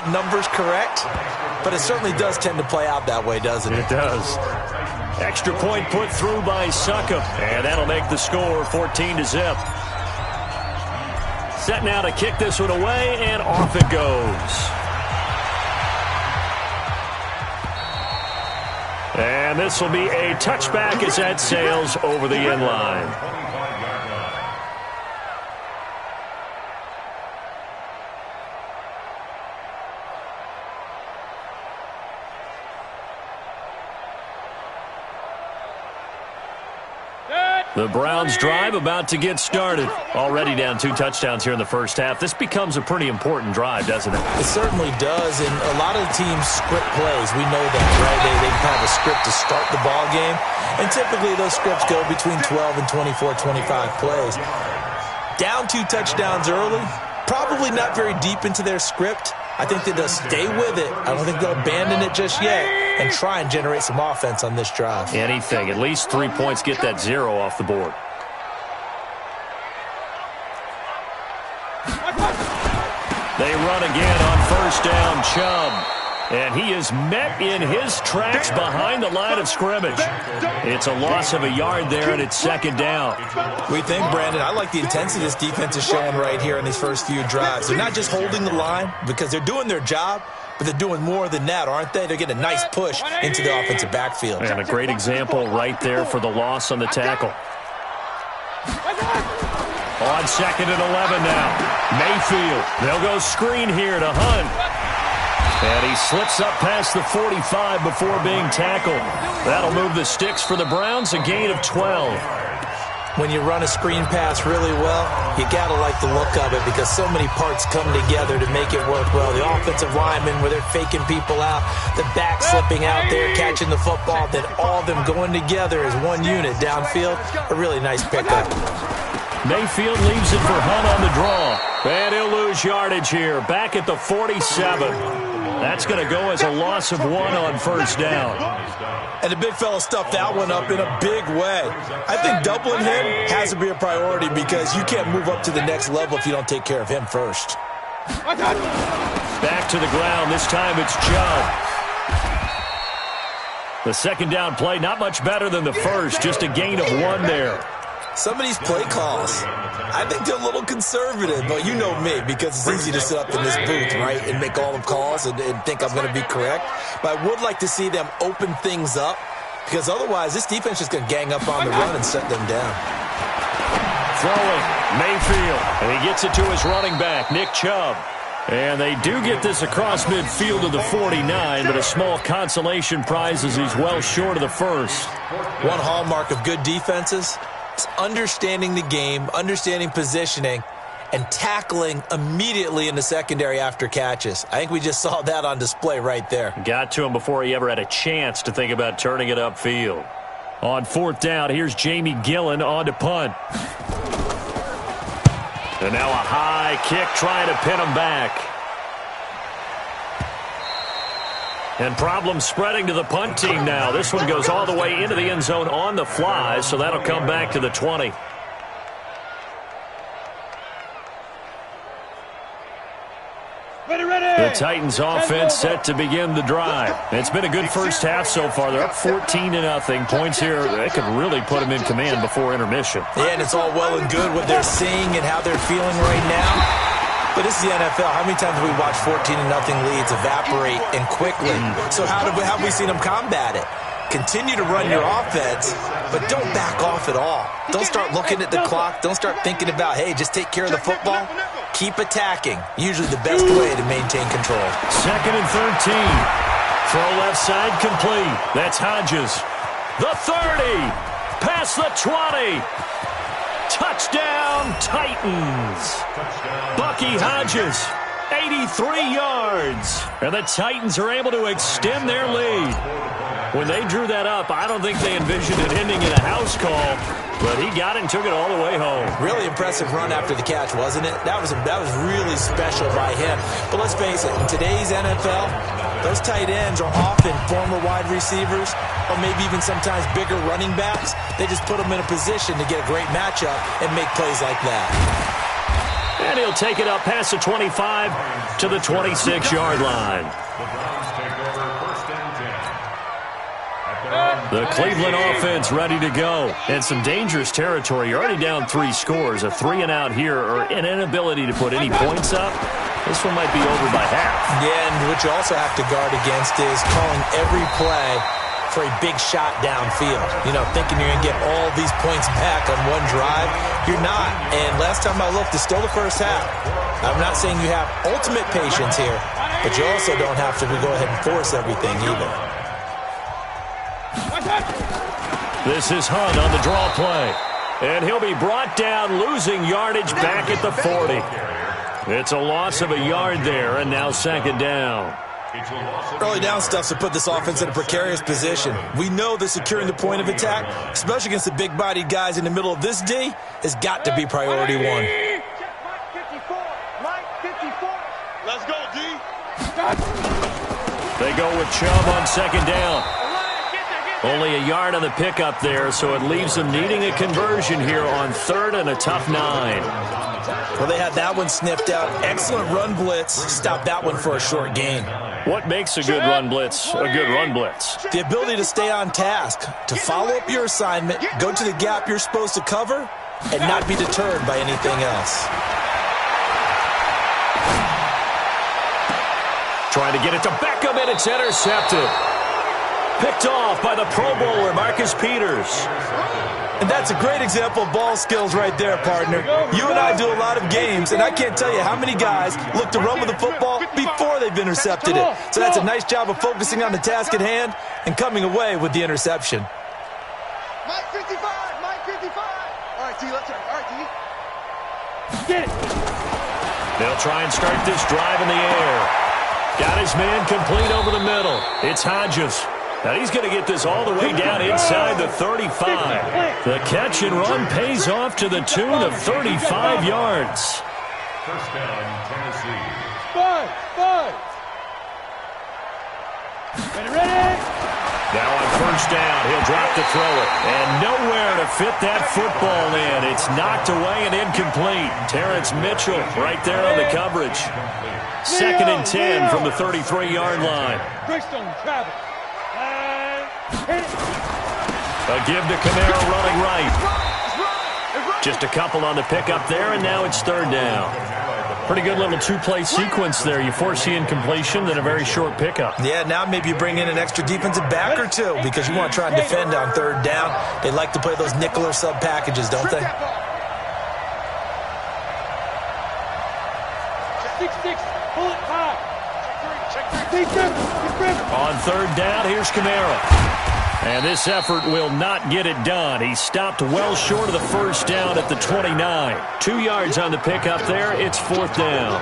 that number's correct, but it certainly does tend to play out that way, doesn't it? It does. Extra point put through by Succop, and that'll make the score 14-0. Set now to kick this one away, and off it goes. And this will be a touchback as that sails over the end line. The Browns drive about to get started. Already down 2 touchdowns here in the first half. This becomes a pretty important drive, doesn't it? It certainly does, and a lot of the teams script plays. We know that, right? They have a script to start the ball game, and typically those scripts go between 12 and 24, 25 plays. Down 2 touchdowns early, probably not very deep into their script. I think that they'll stay with it. I don't think they'll abandon it just yet and try and generate some offense on this drive. Anything. At least 3 points, get that 0 off the board. They run again on first down, Chubb. And he is met in his tracks behind the line of scrimmage. It's a loss of a yard there, and it's second down. We think, Brandon, I like the intensity this defense is showing right here in these first few drives. They're not just holding the line because they're doing their job, but they're doing more than that, aren't they? They're getting a nice push into the offensive backfield. And a great example right there for the loss on the tackle. On 2nd and 11 now. Mayfield. They'll go screen here to Hunt. And he slips up past the 45 before being tackled. That'll move the sticks for the Browns, a gain of 12. When you run a screen pass really well, you got to like the look of it because so many parts come together to make it work well. The offensive linemen, where they're faking people out, the back slipping out there, catching the football, then all of them going together as one unit downfield. A really nice pickup. Mayfield leaves it for Hunt on the draw. And he'll lose yardage here, back at the 47. That's going to go as a loss of 1 on first down. And the big fella stuffed that one up in a big way. I think doubling him has to be a priority because you can't move up to the next level if you don't take care of him first. Back to the ground. This time it's Chubb. The second down play, not much better than the first. Just a gain of 1 there. Some of these play calls, I think they're a little conservative, but you know me, because it's easy to sit up in this booth, right, and make all the calls and think I'm going to be correct. But I would like to see them open things up, because otherwise this defense is going to gang up on the run and shut them down. Throwing, Mayfield, and he gets it to his running back, Nick Chubb. And they do get this across midfield to the 49, but a small consolation prize as he's well short of the first. One hallmark of good defenses, understanding the game, understanding positioning, and tackling immediately in the secondary after catches. I think we just saw that on display right there. Got to him before he ever had a chance to think about turning it upfield. On 4th down, here's Jamie Gillen on to punt. And now a high kick trying to pin him back. And problems spreading to the punt team now. This one goes all the way into the end zone on the fly, so that'll come back to the 20. The Titans offense set to begin the drive. It's been a good first half so far. They're up 14-0. Points here, they could really put them in command before intermission. Yeah, and it's all well and good what they're seeing and how they're feeling right now. But this is the NFL. How many times have we watched 14-0 leads evaporate and quickly? So how have we seen them combat it? Continue to run your offense, but don't back off at all. Don't start looking at the clock. Don't start thinking about, hey, just take care of the football. Keep attacking. Usually the best way to maintain control. 2nd and 13. Throw left side complete. That's Hodges. The 30. Past the 20. Touchdown, Titans. Bucky Hodges, 83 yards. And the Titans are able to extend their lead. When they drew that up, I don't think they envisioned it ending in a house call, but he got it and took it all the way home. Really impressive run after the catch, wasn't it? That was really special by him. But let's face it, in today's NFL, those tight ends are often former wide receivers or maybe even sometimes bigger running backs. They just put them in a position to get a great matchup and make plays like that. And he'll take it up past the 25 to the 26-yard line. The Cleveland offense ready to go. And some dangerous territory. You're already down 3 scores. A 3-and-out here or an inability to put any points up. This one might be over by half. Yeah, and what you also have to guard against is calling every play for a big shot downfield. You know, thinking you're going to get all these points back on one drive. You're not. And last time I looked, it's still the first half. I'm not saying you have ultimate patience here, but you also don't have to go ahead and force everything either. This is Hunt on the draw play. And he'll be brought down, losing yardage back at the 40. It's a loss of a yard there, and now second down. Early down stuff to put this offense in a precarious position. We know that securing the point of attack, especially against the big-bodied guys in the middle of this D, has got to be priority one. Let's go, D. They go with Chubb on second down. Only a yard on the pickup there, so it leaves them needing a conversion here on third and a tough 9. Well, they had that one sniffed out. Excellent run blitz. Stop that one for a short gain. What makes a good run blitz a good run blitz? The ability to stay on task, to follow up your assignment, go to the gap you're supposed to cover, and not be deterred by anything else. Trying to get it to Beckham, and it's intercepted. Picked off by the Pro Bowler, Marcus Peters. And that's a great example of ball skills right there, partner. You and I do a lot of games, and I can't tell you how many guys look to run with the football before they've intercepted it. So that's a nice job of focusing on the task at hand and coming away with the interception. Mike 55, Mike 55. All right, T, let's go. All right, T. Get it. They'll try and start this drive in the air. Got his man complete over the middle. It's Hodges. Now he's going to get this all the way down inside the 35. The catch and run pays off to the tune of 35 yards. First down, Tennessee. Five. Ready? Now on first down, he'll drop to throw it. And nowhere to fit that football in. It's knocked away and incomplete. Terrence Mitchell right there on the coverage. Second and 10 from the 33-yard line. Travis. A give to Kamara running right. Just a couple on the pickup there, and now it's third down. Pretty good little two-play sequence there. You force the incompletion, then a very short pickup. Yeah, now maybe you bring in an extra defensive back or two because you want to try and defend on third down. They like to play those nickel or sub packages, don't they? 6-6, pull it high. Check 3. On third down, here's Kamara. And this effort will not get it done. He stopped well short of the first down at the 29. 2 yards on the pickup there. It's fourth down.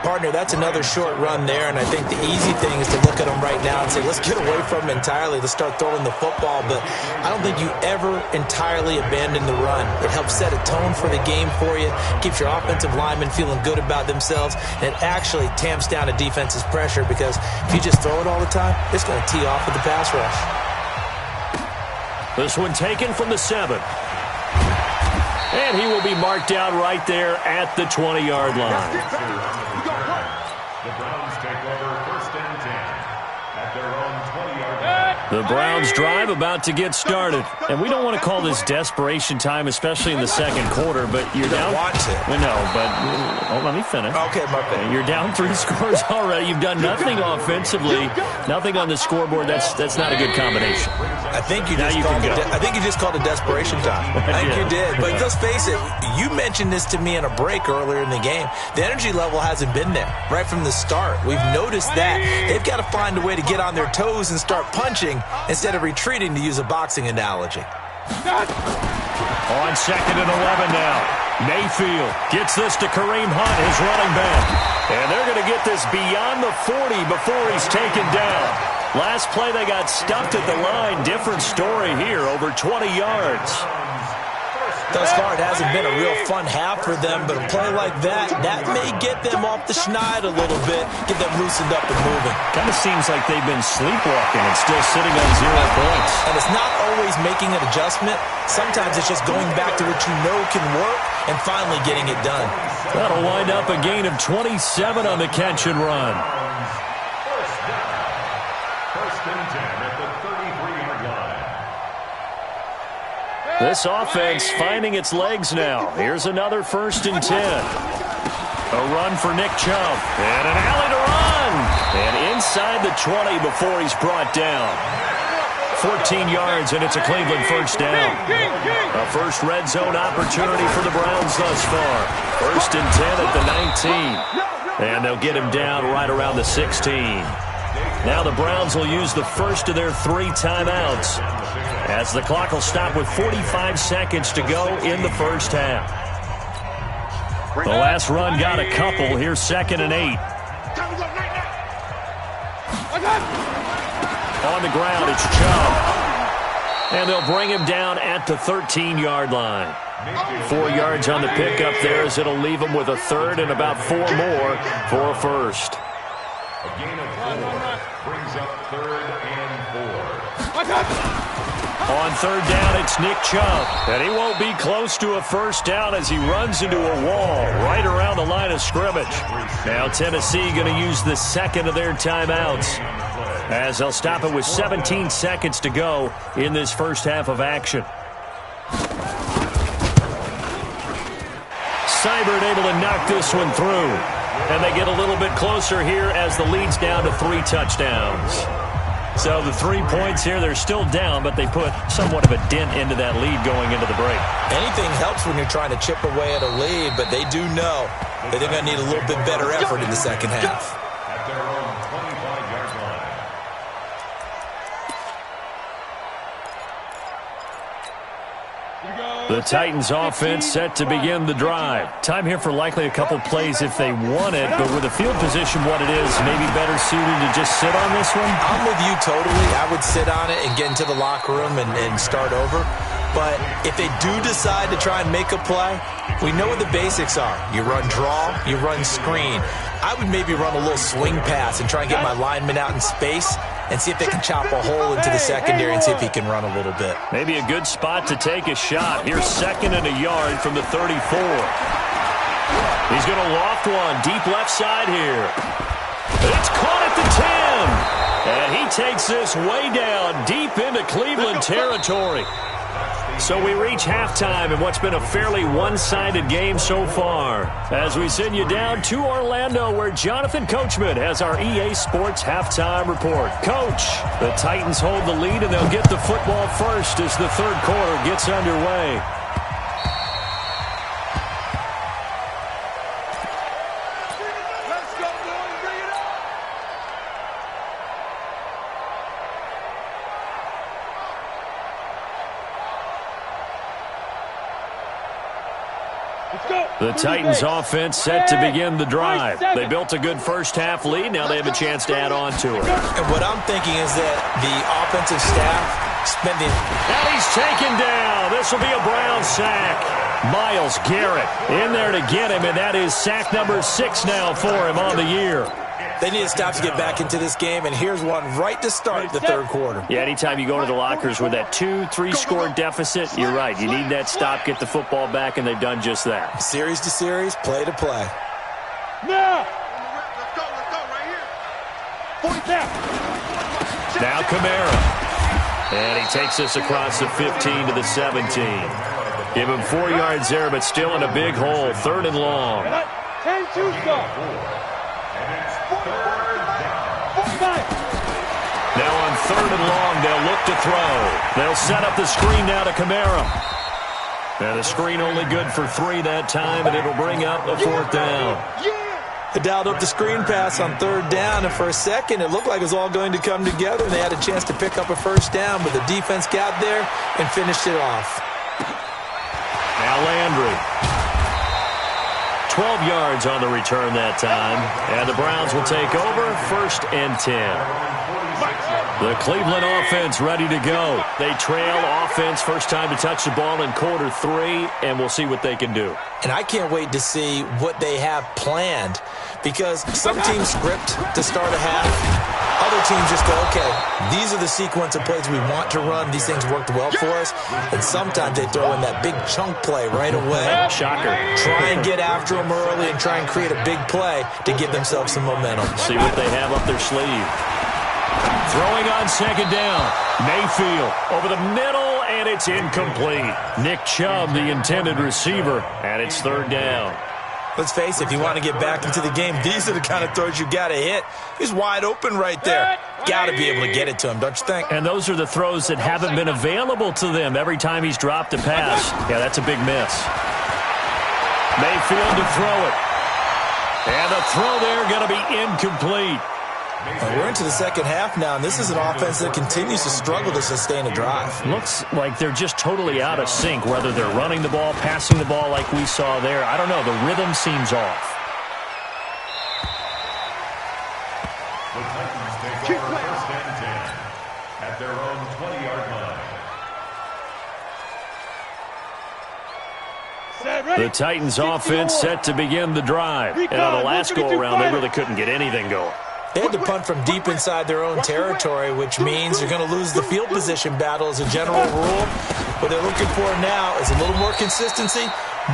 Partner, that's another short run there, and I think the easy thing is to look at them right now and say, let's get away from them entirely. Let's start throwing the football, but I don't think you ever entirely abandon the run. It helps set a tone for the game for you, keeps your offensive linemen feeling good about themselves, and it actually tamps down a defense's pressure because if you just throw it all the time, it's going to tee off with the pass rush. This one taken from the 7. And he will be marked down right there at the 20-yard line. The Browns take over first and 10 at their own 20-yard line. The Browns drive about to get started. And we don't want to call this desperation time, especially in the second quarter, but you're down. Want to. We know, but let me finish. Okay, my bad. You're down 3 scores already. You've done nothing offensively, nothing on the scoreboard. That's not a good combination. I think you just called it desperation time. I think you did. But let's face it, you mentioned this to me in a break earlier in the game. The energy level hasn't been there right from the start. We've noticed that. They've got to find a way to get on their toes and start punching instead of retreating, to use a boxing analogy. On second and 11 now. Mayfield gets this to Kareem Hunt, his running back. And they're going to get this beyond the 40 before he's taken down. Last play, they got stuffed at the line. Different story here, over 20 yards. Thus far, it hasn't been a real fun half for them, but a play like that may get them off the schneid a little bit, get them loosened up and moving. Kind of seems like they've been sleepwalking and still sitting on 0 points. And it's not always making an adjustment. Sometimes it's just going back to what you know can work and finally getting it done. That'll wind up a gain of 27 on the catch and run. First and 10 at the 33-yard line. This offense finding its legs now. Here's another 1st and 10. A run for Nick Chubb. And an alley to run. And inside the 20 before he's brought down. 14 yards, and it's a Cleveland first down. A first red zone opportunity for the Browns thus far. 1st and 10 at the 19. And they'll get him down right around the 16. Now the Browns will use the first of their 3 timeouts, as the clock will stop with 45 seconds to go in the first half. The last run got a couple. Here's 2nd and 8. On the ground, it's Chubb. And they'll bring him down at the 13-yard line. 4 yards on the pickup there, as it'll leave him with a 3rd and about 4 more for a first. A gain of 4 brings up 3rd and 4. On 3rd down, it's Nick Chubb. And he won't be close to a first down as he runs into a wall right around the line of scrimmage. Now Tennessee going to use the 2nd of their timeouts, as they'll stop it with 17 seconds to go in this first half of action. Seibert able to knock this one through. And they get a little bit closer here as the lead's down to 3 touchdowns. So the 3 points here, they're still down, but they put somewhat of a dent into that lead going into the break. Anything helps when you're trying to chip away at a lead, but they do know that they're going to need a little bit better effort in the second half. At their own 25-yard line. The Titans offense set to begin the drive. Time here for likely a couple plays if they want it, but with the field position what it is, maybe better suited to just sit on this one? I'm with you totally. I would sit on it and get into the locker room and start over. But if they do decide to try and make a play, we know what the basics are. You run draw, you run screen. I would maybe run a little swing pass and try and get my lineman out in space and see if they can chop a hole into the secondary and see if he can run a little bit. Maybe a good spot to take a shot. Here's 2nd and a yard from the 34. He's going to loft one deep left side here. It's caught at the 10. And he takes this way down deep into Cleveland territory. So we reach halftime in what's been a fairly one-sided game so far, as we send you down to Orlando, where Jonathan Coachman has our EA Sports halftime report. Coach, the Titans hold the lead, and they'll get the football first as the 3rd quarter gets underway. The Titans offense set to begin the drive. They built a good first half lead. Now they have a chance to add on to it. And what I'm thinking is that the offensive staff spending... And he's taken down. This will be a Brown sack. Myles Garrett in there to get him, and that is sack number 6 now for him on the year. They need to stop to get back into this game, and here's one right to start the 3rd quarter. Yeah, anytime you go into the lockers with that 2-3 score deficit, you're right. You need that stop, get the football back, and they've done just that. Series to series, play to play. Now! Let's go right here. 40 down. Now Kamara. And he takes us across the 15 to the 17. Give him 4 yards there, but still in a big hole. 3rd and long. 10-2 stop. Now on 3rd and long, they'll look to throw. They'll set up the screen now to Kamara. And the screen only good for 3 that time, and it'll bring up a 4th down. They dialed up the screen pass on 3rd down, and for a second, it looked like it was all going to come together, and they had a chance to pick up a first down, but the defense got there and finished it off. Now Landry. 12 yards on the return that time. And the Browns will take over 1st and 10. The Cleveland offense ready to go. They trail offense, first time to touch the ball in quarter 3, and we'll see what they can do. And I can't wait to see what they have planned, because some teams script to start a half. Other teams just go, okay, these are the sequence of plays we want to run. These things worked well for us. And sometimes they throw in that big chunk play right away. Shocker. Try and get after them early and try and create a big play to give themselves some momentum. See what they have up their sleeve. Throwing on 2nd down. Mayfield over the middle, and it's incomplete. Nick Chubb, the intended receiver, and it's 3rd down. Let's face it, if you want to get back into the game, these are the kind of throws you got to hit. He's wide open right there. Got to be able to get it to him, don't you think? And those are the throws that haven't been available to them every time he's dropped a pass. Yeah, that's a big miss. Mayfield to throw it. And the throw there going to be incomplete. We're into the second half now, and this is an offense that continues to struggle to sustain a drive. Looks like they're just totally out of sync, whether they're running the ball, passing the ball like we saw there. I don't know. The rhythm seems off. The Titans take over 1st and 10 at their own 20-yard line. The Titans offense set to begin the drive. And on the last go-around, they really couldn't get anything going. They had to punt from deep inside their own territory, which means you're going to lose the field position battle as a general rule. What they're looking for now is a little more consistency,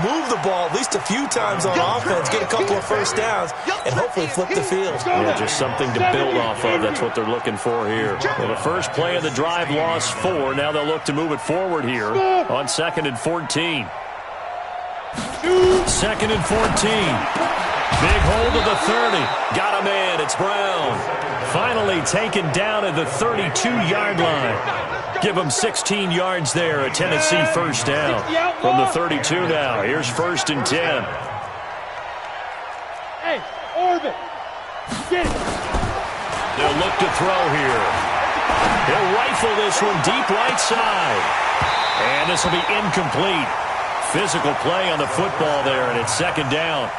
move the ball at least a few times on offense, get a couple of first downs, and hopefully flip the field. Yeah, just something to build off of. That's what they're looking for here. Well, the first play of the drive lost 4. Now they'll look to move it forward here on 2nd and 14. 2nd and 14. Big hold of the 30. Got a man. It's Brown. Finally taken down at the 32-yard line. Give him 16 yards there. A Tennessee first down. From the 32 now. Here's 1st and 10. Hey, Orbit. Get it. They'll look to throw here. He'll rifle this one deep right side. And this will be incomplete. Physical play on the football there, and it's 2nd down.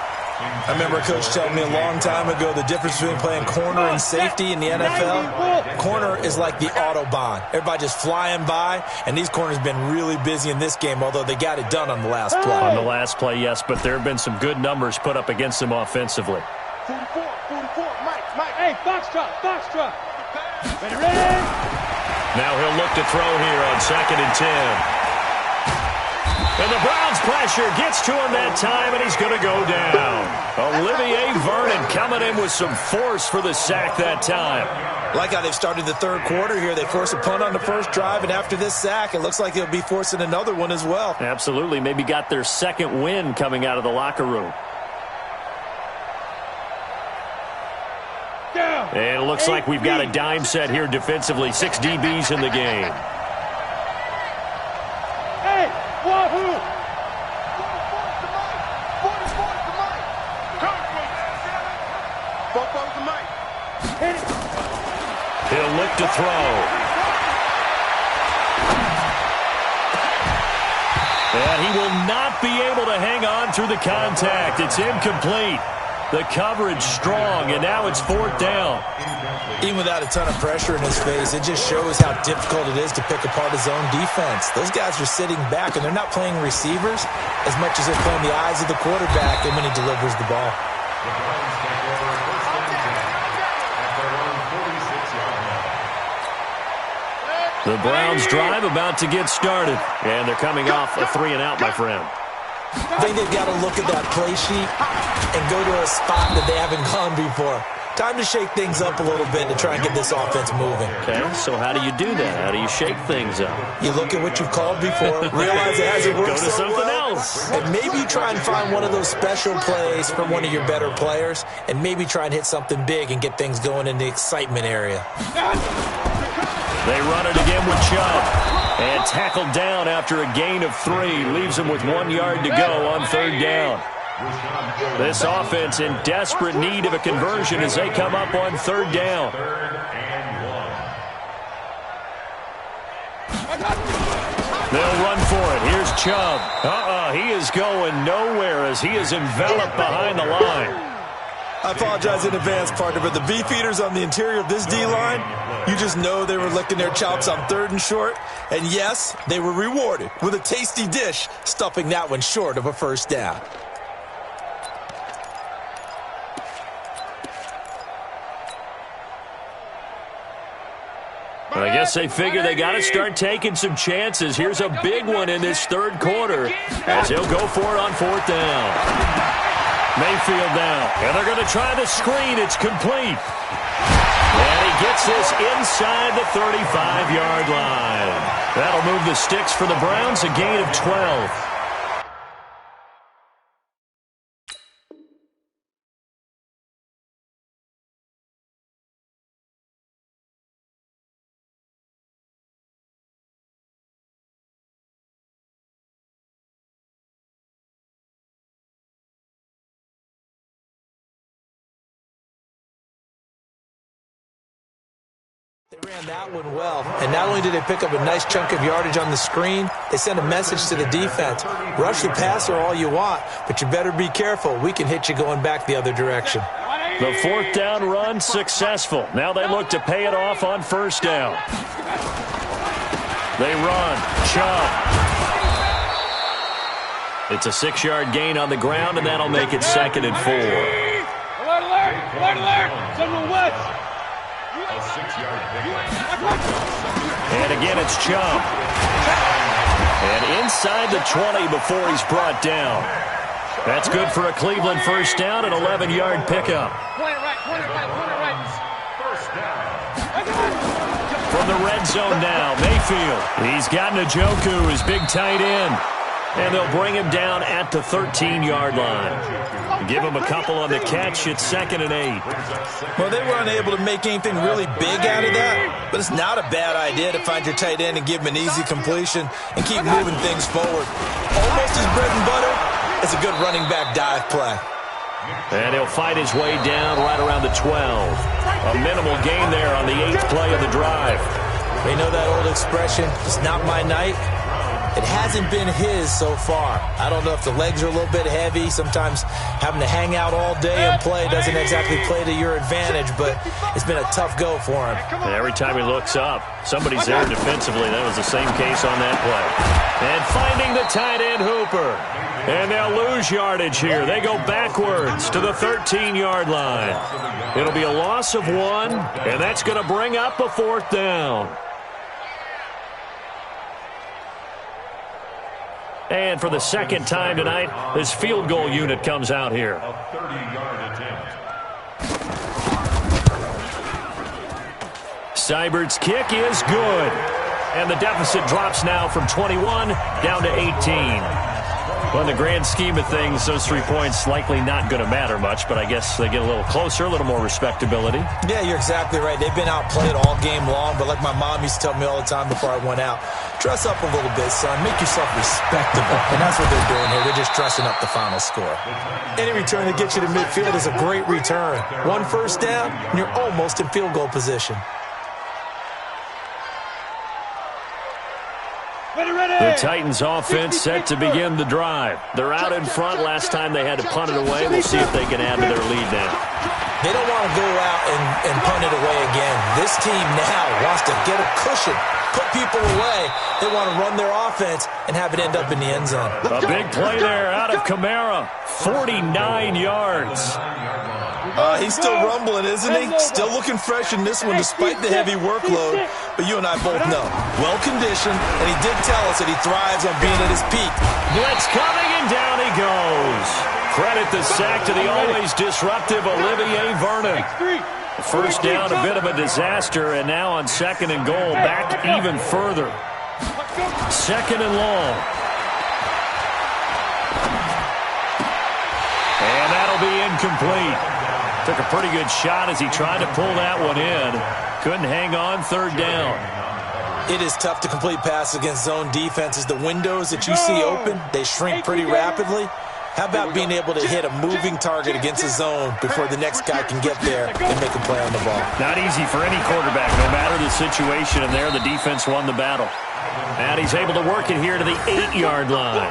I remember a coach telling me a long time ago the difference between playing corner and safety in the NFL. Corner is like the Autobahn. Everybody just flying by, and these corners have been really busy in this game, although they got it done on the last play. On the last play, yes, but there have been some good numbers put up against them offensively. 44, Mike. Hey, Foxtrot. Ready? Now he'll look to throw here on 2nd and 10. And the Browns pressure gets to him that time, and he's going to go down. Olivier Vernon coming in with some force for the sack that time. Like how they've started the 3rd quarter here. They forced a punt on the first drive, and after this sack, it looks like they'll be forcing another one as well. Absolutely. Maybe got their 2nd win coming out of the locker room. And it looks like we've got a dime set here defensively. 6 DBs in the game. Wahoo! He'll look to throw. And he will not be able to hang on through the contact. It's incomplete. The coverage strong, and now it's 4th down. Even without a ton of pressure in his face, it just shows how difficult it is to pick apart his own defense. Those guys are sitting back, and they're not playing receivers as much as they're playing the eyes of the quarterback and when he delivers the ball. The Browns drive about to get started, and they're coming off a 3-and-out, my friend. I think they've got to look at that play sheet and go to a spot that they haven't gone before. Time to shake things up a little bit to try and get this offense moving. Okay, so how do you do that? How do you shake things up? You look at what you've called before, realize it hasn't worked Go to so something well, else. and maybe you try and find one of those special plays from one of your better players, and maybe try and hit something big and get things going in the excitement area. They run it again with Chubb. And tackled down after a gain of 3. Leaves him with 1 yard to go on 3rd down. This offense in desperate need of a conversion as they come up on 3rd down. 3rd and 1. They'll run for it. Here's Chubb. He is going nowhere as he is enveloped behind the line. I apologize in advance, partner, but the beef eaters on the interior of this D-line, you just know they were licking their chops on 3rd and short. And yes, they were rewarded with a tasty dish, stuffing that one short of a first down. I guess they figure they got to start taking some chances. Here's a big one in this 3rd quarter as he'll go for it on 4th down. Mayfield now, and they're going to try the screen. It's complete. And he gets this inside the 35-yard line. That'll move the sticks for the Browns, a gain of 12. They ran that one well, and not only did they pick up a nice chunk of yardage on the screen, they sent a message to the defense. Rush the passer all you want, but you better be careful. We can hit you going back the other direction. The 4th down run successful. Now they look to pay it off on 1st down. They run. Chubb. It's a 6-yard gain on the ground, and that'll make it 2nd and 4. Alert, alert! Alert, alert! Someone west! A 6-yard pickup. And again, it's Chubb. And inside the 20 before he's brought down. That's good for a Cleveland first down, an 11-yard pickup. Point it right, point it right, point it right. First down. From the red zone now, Mayfield. He's got Njoku, his big tight end. And they'll bring him down at the 13-yard line. Give him a couple on the catch. It's 2nd and 8. Well, they were unable to make anything really big out of that, but it's not a bad idea to find your tight end and give him an easy completion and keep moving things forward. Almost his bread and butter is a good running back dive play. And he'll fight his way down right around the 12. A minimal gain there on the 8th play of the drive. You know that old expression, it's not my night? It hasn't been his so far. I don't know if the legs are a little bit heavy. Sometimes having to hang out all day and play doesn't exactly play to your advantage, but it's been a tough go for him. And every time he looks up, somebody's there defensively. That was the same case on that play. And finding the tight end Hooper. And they'll lose yardage here. They go backwards to the 13-yard line. It'll be a loss of 1, and that's going to bring up a 4th down. And for the 2nd time tonight, this field goal unit comes out here. A 30-yard attempt. Seibert's kick is good. And the deficit drops now from 21 down to 18. Well, in the grand scheme of things, those 3 points likely not going to matter much, but I guess they get a little closer, a little more respectability. Yeah, you're exactly right. They've been outplayed all game long, but like my mom used to tell me all the time before I went out, dress up a little bit, son. Make yourself respectable. And that's what they're doing here. They're just dressing up the final score. Any return that gets you to midfield is a great return. 1 first down, and you're almost in field goal position. The Titans offense set to begin the drive. They're out in front. Last time they had to punt it away. We'll see if they can add to their lead now. They don't want to go out and punt it away again. This team now wants to get a cushion, put people away. They want to run their offense and have it end up in the end zone. A big play there out of Kamara. 49 yards. He's still rumbling, isn't he? Still looking fresh in this one despite the heavy workload. But you and I both know, well-conditioned, and he did tell us that he thrives on being at his peak. Blitz coming, and down he goes. Credit the sack to the always disruptive Olivier Vernon. First down, a bit of a disaster, and now on 2nd and goal, back even further. 2nd and long. And that'll be incomplete. Took a pretty good shot as he tried to pull that one in. Couldn't hang on, 3rd down. It is tough to complete passes against zone defenses. The windows that you see open, they shrink pretty rapidly. How about being able to hit a moving target against the zone before the next guy can get there and make a play on the ball? Not easy for any quarterback, no matter the situation, and there the defense won the battle. And he's able to work it here to the 8-yard line.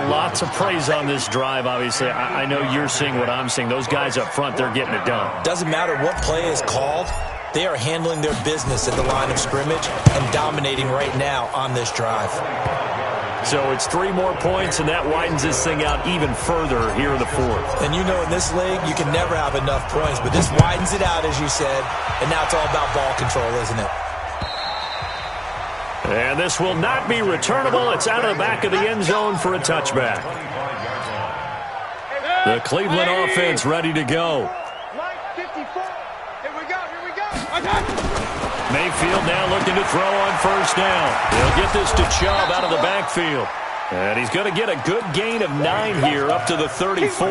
Lots of praise on this drive, obviously. I know you're seeing what I'm seeing. Those guys up front, they're getting it done. Doesn't matter what play is called. They are handling their business at the line of scrimmage and dominating right now on this drive. So it's 3 more points, and that widens this thing out even further here in the 4th. And you know in this league, you can never have enough points, but this widens it out, as you said, and now it's all about ball control, isn't it? And this will not be returnable. It's out of the back of the end zone for a touchback. The Cleveland offense ready to go. Mayfield now looking to throw on first down. He'll get this to Chubb out of the backfield. And he's going to get a good gain of 9 here up to the 34.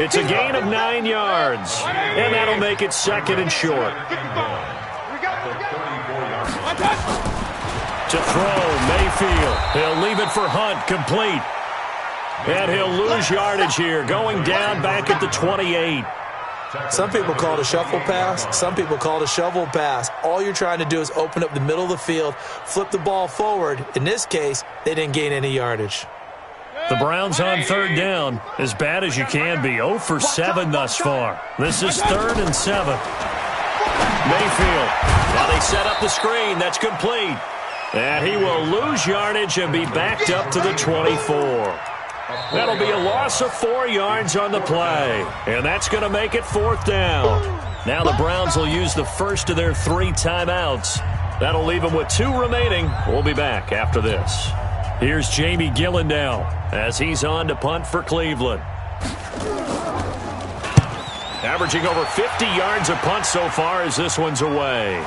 It's a gain of 9 yards. And that'll make it 2nd and short. To throw, Mayfield. He'll leave it for Hunt, complete. And he'll lose yardage here, going down back at the 28. Some people call it a shuffle pass. Some people call it a shovel pass. All you're trying to do is open up the middle of the field, flip the ball forward. In this case, they didn't gain any yardage. The Browns on 3rd down, as bad as you can be. 0 for 7 thus far. This is 3rd and 7. Mayfield. Now they set up the screen. That's complete. And he will lose yardage and be backed up to the 24. That'll be a loss of 4 yards on the play. And that's going to make it 4th down. Now the Browns will use the first of their 3 timeouts. That'll leave them with 2 remaining. We'll be back after this. Here's Jamie Gillen now as he's on to punt for Cleveland. Averaging over 50 yards a punt so far as this one's away.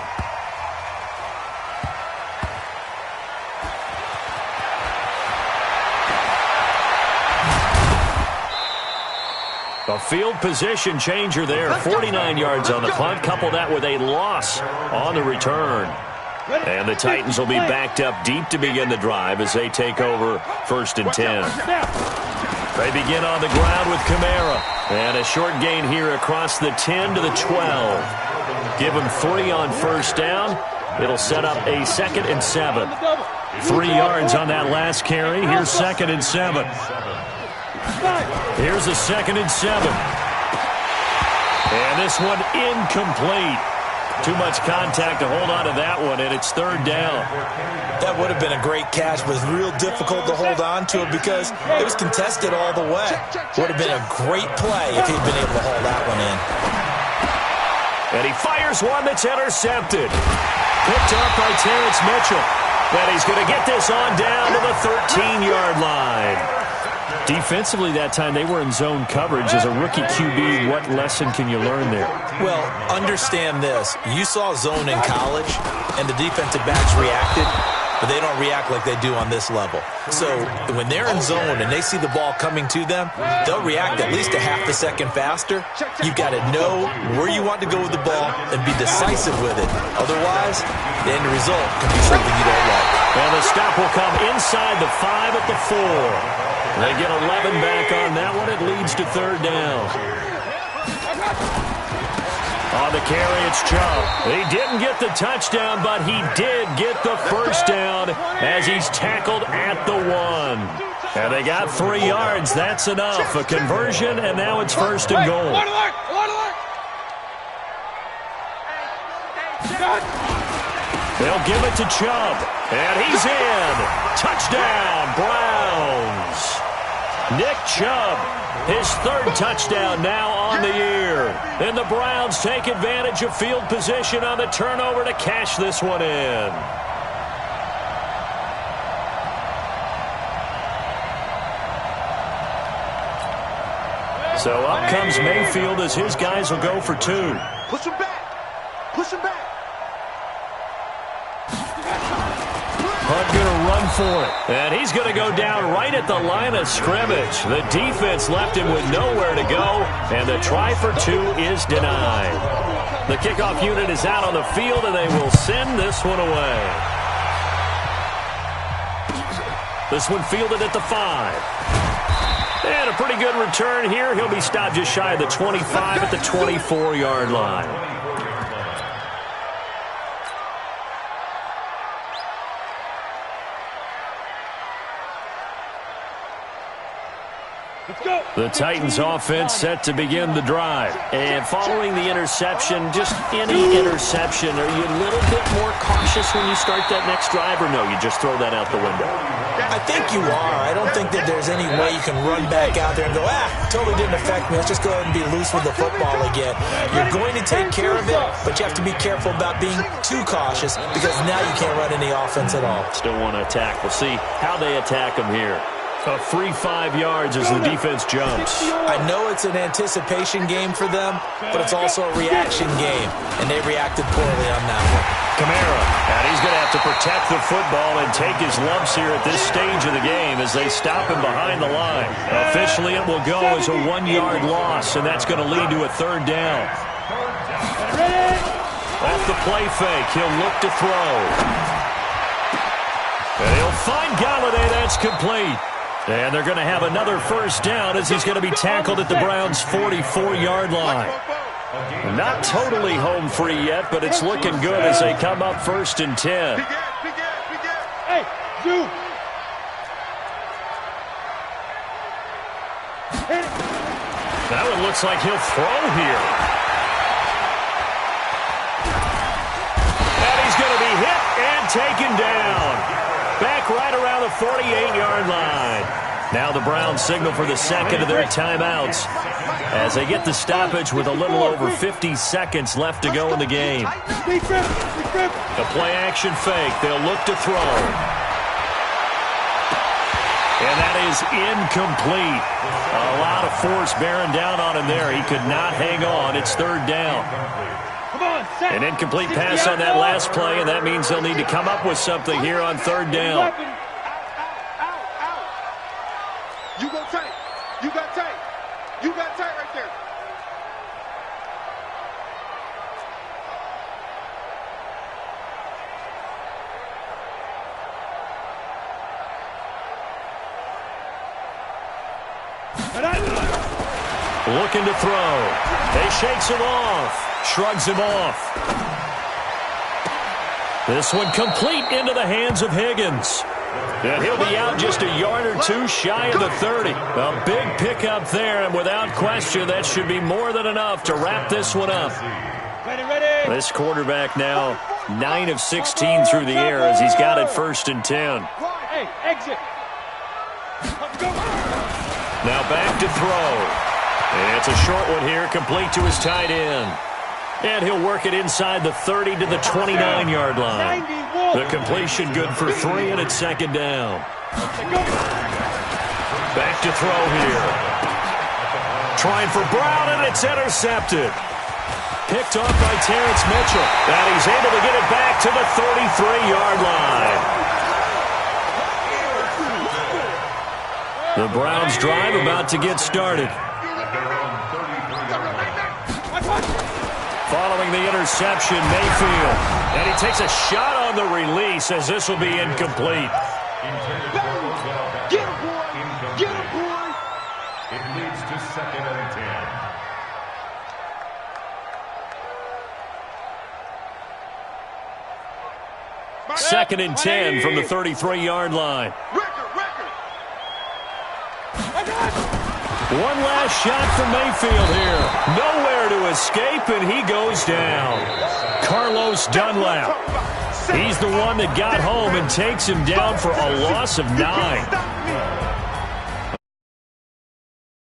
A field position changer there. 49 yards on the punt. Couple that with a loss on the return. And the Titans will be backed up deep to begin the drive as they take over 1st and 10. They begin on the ground with Kamara. And a short gain here across the 10 to the 12. Give him 3 on first down. It'll set up a 2nd and 7. 3 yards on that last carry. Here's 2nd and 7. Here's a 2nd and 7. And this one incomplete. Too much contact to hold on to that one, and it's 3rd down. That would have been a great catch, but it's real difficult to hold on to it because it was contested all the way. Would have been a great play if he'd been able to hold that one in. And he fires one that's intercepted. Picked up by Terrence Mitchell. And he's going to get this on down to the 13-yard line. Defensively that time, they were in zone coverage. As a rookie QB, what lesson can you learn there? Well, understand this. You saw zone in college, and the defensive backs reacted, but they don't react like they do on this level. So when they're in zone and they see the ball coming to them, they'll react at least a half a second faster. You've got to know where you want to go with the ball and be decisive with it. Otherwise, the end result can be something you don't like. And the stop will come inside the 5 at the 4. They get 11 back on that one. It leads to 3rd down. On the carry, it's Chubb. He didn't get the touchdown, but he did get the first down as he's tackled at the 1. And they got 3 yards. That's enough. A conversion, and now it's 1st and goal. They'll give it to Chubb. And he's in. Touchdown, Browns. Nick Chubb, his 3rd touchdown now on the year. And the Browns take advantage of field position on the turnover to cash this one in. So up comes Mayfield as his guys will go for 2. Push him back. Push him back. Hunt going to run for it. And he's going to go down right at the line of scrimmage. The defense left him with nowhere to go. And the try for 2 is denied. The kickoff unit is out on the field, and they will send this one away. This one fielded at the 5. And a pretty good return here. He'll be stopped just shy of the 25 at the 24-yard line. The Titans offense set to begin the drive. And following the interception, just any interception, are you a little bit more cautious when you start that next drive, or no, you just throw that out the window? I think you are. I don't think that there's any way you can run back out there and go, totally didn't affect me. Let's just go ahead and be loose with the football again. You're going to take care of it, but you have to be careful about being too cautious because now you can't run any offense at all. Still want to attack. We'll see how they attack them here. A free 5 yards as the defense jumps. I know it's an anticipation game for them, but it's also a reaction game, and they reacted poorly on that one. Kamara, and he's going to have to protect the football and take his lumps here at this stage of the game as they stop him behind the line. Officially, it will go as a 1-yard loss, and that's going to lead to a 3rd down. Off the play fake, he'll look to throw. And he'll find Galladay. That's complete. And they're going to have another 1st down as he's going to be tackled at the Browns' 44-yard line. Not totally home free yet, but it's looking good as they come up 1st and 10. Hey, you. That one looks like he'll throw here. And he's going to be hit and taken down. Back right around the 48-yard line. Now the Browns signal for the second of their timeouts as they get the stoppage with a little over 50 seconds left to go in the game. The play-action fake. They'll look to throw. And that is incomplete. A lot of force bearing down on him there. He could not hang on. It's 3rd down. An incomplete pass on that last play, and that means they'll need to come up with something here on 3rd down. You go tight. You got tight. You got tight right there. Looking to throw. He shakes him off. Shrugs him off. This one complete into the hands of Higgins. And he'll be out just a yard or two shy of the 30. A big pickup there, and without question, that should be more than enough to wrap this one up. Ready. This quarterback now 9 of 16 through the air as he's got it 1st and 10. Hey, exit. Now back to throw. And it's a short one here, complete to his tight end. And he'll work it inside the 30 to the 29-yard line. The completion good for 3, and it's 2nd down. Back to throw here. Trying for Brown, and it's intercepted. Picked off by Terrence Mitchell. And he's able to get it back to the 33-yard line. The Browns drive about to get started. Following the interception, Mayfield. And he takes a shot on the release as this will be incomplete. Get him, boy. Get him, boy. It leads to 2nd and 10. 2nd and 10 from the 33-yard line. One last shot for Mayfield here. Nowhere to escape, and he goes down. Carlos Dunlap. He's the one that got home and takes him down for a loss of 9.